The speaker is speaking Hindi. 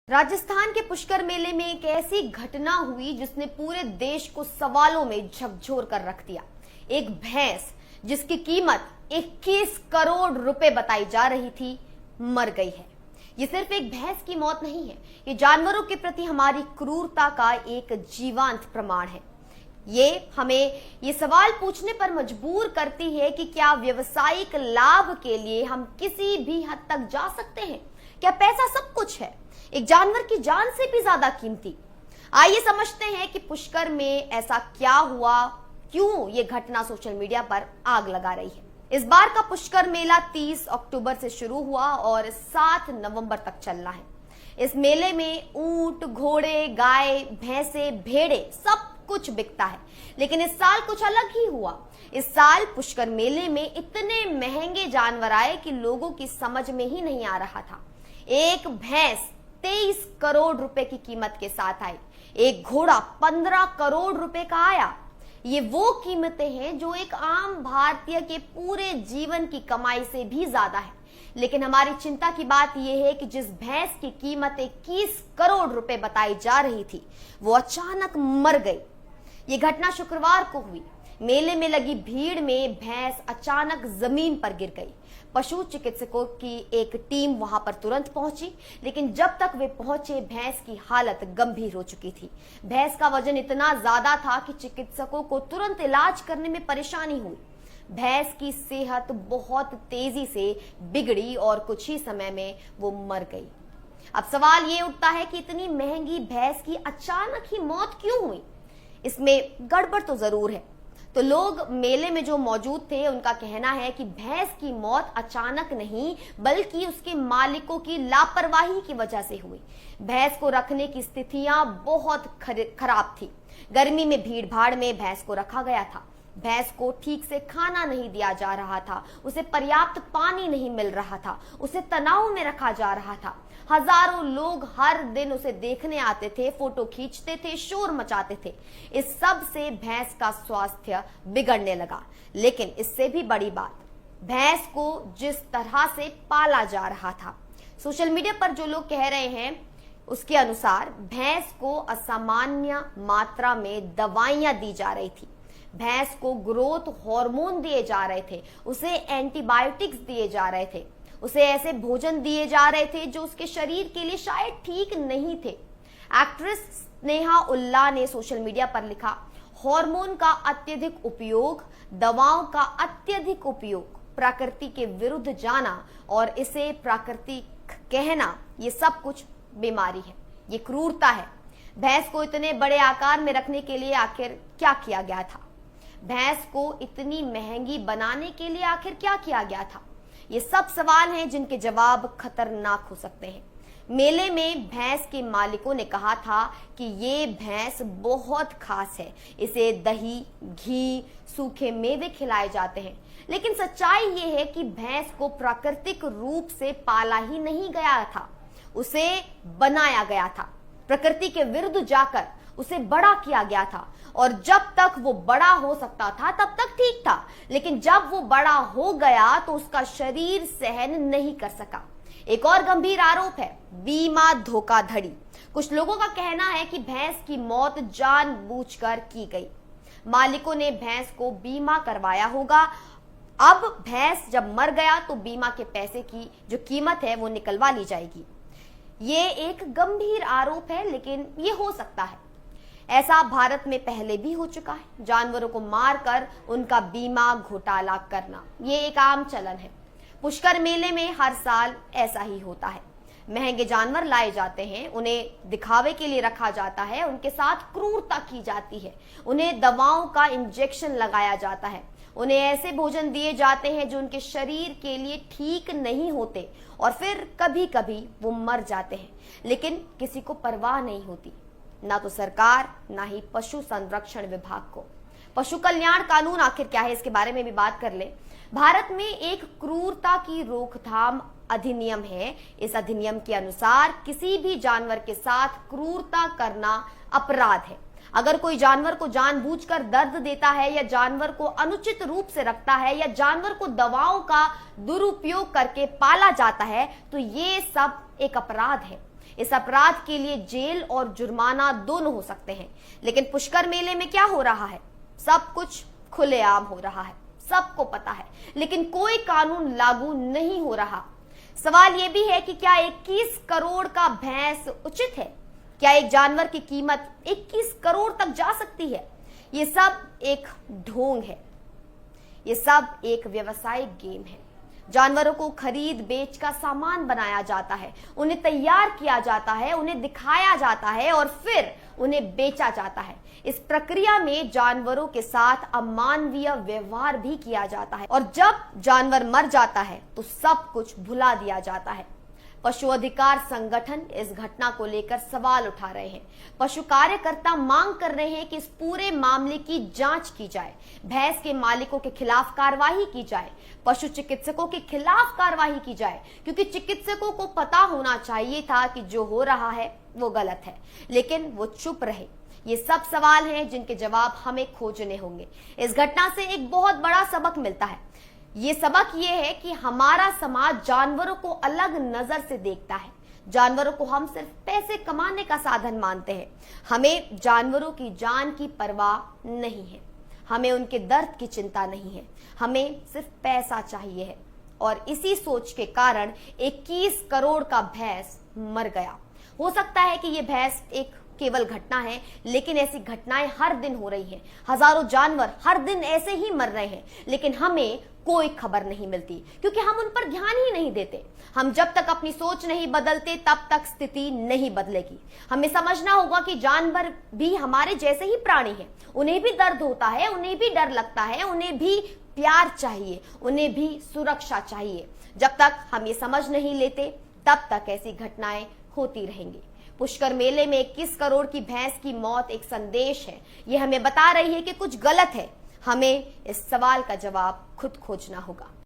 राजस्थान के पुष्कर मेले में एक ऐसी घटना हुई जिसने पूरे देश को सवालों में झकझोर कर रख दिया। एक भैंस जिसकी कीमत 21 करोड़ रुपए बताई जा रही थी, मर गई है। ये सिर्फ एक भैंस की मौत नहीं है, ये जानवरों के प्रति हमारी क्रूरता का एक जीवंत प्रमाण है। ये हमें ये सवाल पूछने पर मजबूर करती है कि क्या व्यावसायिक लाभ के लिए हम किसी भी हद तक जा सकते हैं? क्या पैसा सब कुछ है? एक जानवर की जान से भी ज्यादा कीमती? आइए समझते हैं कि पुष्कर में ऐसा क्या हुआ, क्यों ये घटना सोशल मीडिया पर आग लगा रही है। इस बार का पुष्कर मेला 30 अक्टूबर से शुरू हुआ और 7 नवंबर तक चलना है। इस मेले में ऊंट, घोड़े, गाय, भैंसे, भेड़े सब कुछ बिकता है, लेकिन इस साल कुछ अलग ही हुआ। इस साल पुष्कर मेले में इतने महंगे जानवर आए कि लोगों की समझ में ही नहीं आ रहा था। एक भैंस 23 करोड़ रुपए की कीमत के साथ आई, एक घोड़ा 15 करोड़ रुपए का आया। ये वो कीमतें हैं जो एक आम भारतीय के पूरे जीवन की कमाई से भी ज्यादा है। लेकिन हमारी चिंता की बात यह है कि जिस भैंस की कीमत 21 करोड़ रुपए बताई जा रही थी, वो अचानक मर गई। ये घटना शुक्रवार को हुई। मेले में लगी भीड़ में भैंस अचानक जमीन पर गिर गई। पशु चिकित्सकों की एक टीम वहां पर तुरंत पहुंची, लेकिन जब तक वे पहुंचे भैंस की हालत गंभीर हो चुकी थी। भैंस का वजन इतना ज्यादा था कि चिकित्सकों को तुरंत इलाज करने में परेशानी हुई। भैंस की सेहत बहुत तेजी से बिगड़ी और कुछ ही समय में वो मर गई। अब सवाल ये उठता है कि इतनी महंगी भैंस की अचानक ही मौत क्यों हुई? इसमें गड़बड़ तो जरूर है। तो लोग मेले में जो मौजूद थे उनका कहना है कि भैंस की मौत अचानक नहीं, बल्कि उसके मालिकों की लापरवाही की वजह से हुई। भैंस को रखने की स्थितियां बहुत खराब थी। गर्मी में भीड़ भाड़ में भैंस को रखा गया था। भैंस को ठीक से खाना नहीं दिया जा रहा था, उसे पर्याप्त पानी नहीं मिल रहा था, उसे तनाव में रखा जा रहा था। हजारों लोग हर दिन उसे देखने आते थे, फोटो खींचते थे, शोर मचाते थे। इस सब से भैंस का स्वास्थ्य बिगड़ने लगा। लेकिन इससे भी बड़ी बात, भैंस को जिस तरह से पाला जा रहा था, सोशल मीडिया पर जो लोग कह रहे हैं उसके अनुसार भैंस को असामान्य मात्रा में दवाइयां दी जा रही थी। भैंस को ग्रोथ हार्मोन दिए जा रहे थे, उसे एंटीबायोटिक्स दिए जा रहे थे, उसे ऐसे भोजन दिए जा रहे थे जो उसके शरीर के लिए शायद ठीक नहीं थे। एक्ट्रेस स्नेहा उल्ला ने सोशल मीडिया पर लिखा, हार्मोन का अत्यधिक उपयोग, दवाओं का अत्यधिक उपयोग, प्रकृति के विरुद्ध जाना और इसे प्राकृतिक कहना, ये सब कुछ बीमारी है, ये क्रूरता है। भैंस को इतने बड़े आकार में रखने के लिए आखिर क्या किया गया था? भैंस को इतनी महंगी बनाने के लिए आखिर क्या किया गया था? ये सब सवाल हैं जिनके जवाब खतरनाक हो सकते हैं। मेले में भैंस के मालिकों ने कहा था कि ये भैंस बहुत खास है, इसे दही, घी, सूखे मेवे खिलाए जाते हैं। लेकिन सच्चाई ये है कि भैंस को प्राकृतिक रूप से पाला ही नहीं गया था, उसे बनाया गया था। प्रकृति के विरुद्ध जाकर उसे बड़ा किया गया था, और जब तक वो बड़ा हो सकता था तब तक ठीक था। लेकिन जब वो बड़ा हो गया तो उसका शरीर सहन नहीं कर सका। एक और गंभीर आरोप है बीमा धोखाधड़ी। कुछ लोगों का कहना है कि भैंस की मौत जानबूझकर की गई। मालिकों ने भैंस को बीमा करवाया होगा। अब भैंस जब मर गया तो बीमा के पैसे की जो कीमत है वो निकलवा ली जाएगी। ये एक गंभीर आरोप है, लेकिन ये हो सकता है। ऐसा भारत में पहले भी हो चुका है। जानवरों को मारकर उनका बीमा घोटाला करना, ये एक आम चलन है। पुष्कर मेले में हर साल ऐसा ही होता है। महंगे जानवर लाए जाते हैं, उन्हें दिखावे के लिए रखा जाता है, उनके साथ क्रूरता की जाती है, उन्हें दवाओं का इंजेक्शन लगाया जाता है, उन्हें ऐसे भोजन दिए जाते हैं जो उनके शरीर के लिए ठीक नहीं होते, और फिर कभी कभी वो मर जाते हैं। लेकिन किसी को परवाह नहीं होती, ना तो सरकार, ना ही पशु संरक्षण विभाग को। पशु कल्याण कानून आखिर क्या है, इसके बारे में भी बात कर ले। भारत में एक क्रूरता की रोकथाम अधिनियम है। इस अधिनियम के अनुसार किसी भी जानवर के साथ क्रूरता करना अपराध है। अगर कोई जानवर को जानबूझकर दर्द देता है, या जानवर को अनुचित रूप से रखता है, या जानवर को दवाओं का दुरुपयोग करके पाला जाता है, तो ये सब एक अपराध है। इस अपराध के लिए जेल और जुर्माना दोनों हो सकते हैं। लेकिन पुष्कर मेले में क्या हो रहा है? सब कुछ खुलेआम हो रहा है, सबको पता है, लेकिन कोई कानून लागू नहीं हो रहा। सवाल यह भी है कि क्या 21 करोड़ का भैंस उचित है? क्या एक जानवर की कीमत 21 करोड़ तक जा सकती है? ये सब एक ढोंग है, ये सब एक व्यवसायिक गेम है। जानवरों को खरीद बेच का सामान बनाया जाता है, उन्हें तैयार किया जाता है, उन्हें दिखाया जाता है और फिर उन्हें बेचा जाता है। इस प्रक्रिया में जानवरों के साथ अमानवीय व्यवहार भी किया जाता है और जब जानवर मर जाता है तो सब कुछ भुला दिया जाता है। पशु अधिकार संगठन इस घटना को लेकर सवाल उठा रहे हैं। पशु कार्यकर्ता मांग कर रहे हैं कि इस पूरे मामले की जांच की जाए, भैंस के मालिकों के खिलाफ कार्रवाई की जाए, पशु चिकित्सकों के खिलाफ कार्रवाई की जाए, क्योंकि चिकित्सकों को पता होना चाहिए था कि जो हो रहा है वो गलत है, लेकिन वो चुप रहे। ये सब सवाल हैं जिनके जवाब हमें खोजने होंगे। इस घटना से एक बहुत बड़ा सबक मिलता है। ये सबक ये है कि हमारा समाज जानवरों को अलग नजर से देखता है। जानवरों को हम सिर्फ पैसे कमाने का साधन मानते हैं। हमें जानवरों की जान की परवाह नहीं है, हमें उनके दर्द की चिंता नहीं है, हमें सिर्फ पैसा चाहिए है। और इसी सोच के कारण 21 करोड़ का भैंस मर गया। हो सकता है कि ये भैंस एक केवल घटना है, लेकिन ऐसी घटनाएं हर दिन हो रही हैं। हजारों जानवर हर दिन ऐसे ही मर रहे हैं, लेकिन हमें कोई खबर नहीं मिलती क्योंकि हम उन पर ध्यान ही नहीं देते। हम जब तक अपनी सोच नहीं बदलते तब तक स्थिति नहीं बदलेगी। हमें समझना होगा कि जानवर भी हमारे जैसे ही प्राणी हैं, उन्हें भी दर्द होता है, उन्हें भी डर लगता है, उन्हें भी प्यार चाहिए, उन्हें भी सुरक्षा चाहिए। जब तक हम ये समझ नहीं लेते तब तक ऐसी घटनाएं होती रहेंगी। पुष्कर मेले में 21 करोड़ की भैंस की मौत एक संदेश है। यह हमें बता रही है कि कुछ गलत है। हमें इस सवाल का जवाब खुद खोजना होगा।